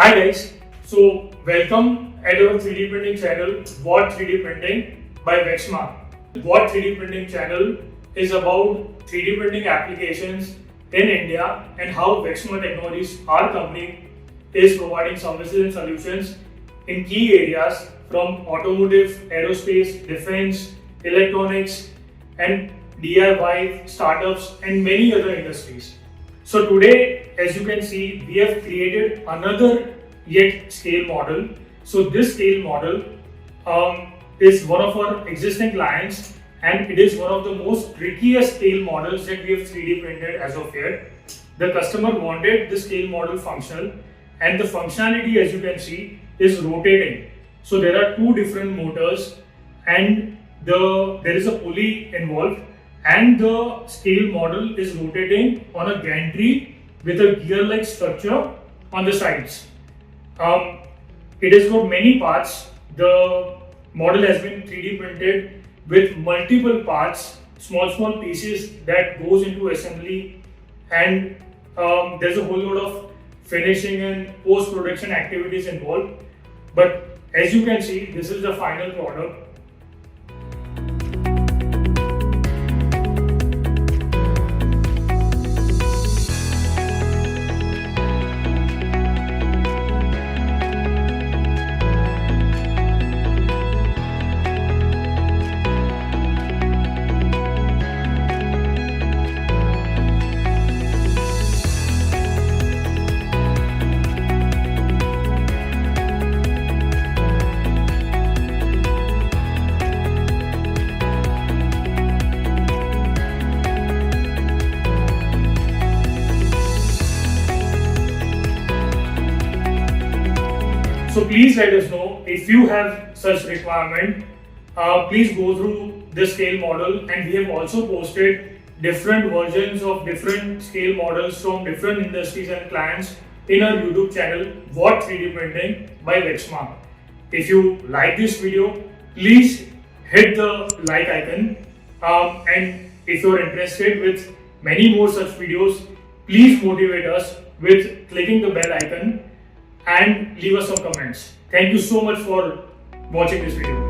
Hi guys, so welcome at our 3D printing channel, What 3D Printing by Vexmark. What 3D Printing channel is about 3D printing applications in India and how Vexmark Technologies, our company, is providing services and solutions in key areas from automotive, aerospace, defense, electronics, and DIY, startups, and many other industries. So today, as you can see, we have created another yet scale model. So this scale model is one of our existing clients, and it is one of the most trickiest scale models that we have 3D printed as of yet. The customer wanted the scale model functional, and the functionality, as you can see, is rotating. So there are two different motors, and there is a pulley involved, and the scale model is rotating on a gantry with a gear-like structure on the sides. It has got many parts. The model has been 3D printed with multiple parts, small pieces that goes into assembly, and there's a whole lot of finishing and post-production activities involved. But as you can see, this is the final product. So please let us know if you have such requirement. Please go through the scale model, and we have also posted different versions of different scale models from different industries and clients in our YouTube channel, What 3D Printing by Vexmark. If you like this video, please hit the like icon, and if you are interested with many more such videos, please motivate us with clicking the bell icon and leave us some comments. Thank you so much for watching this video.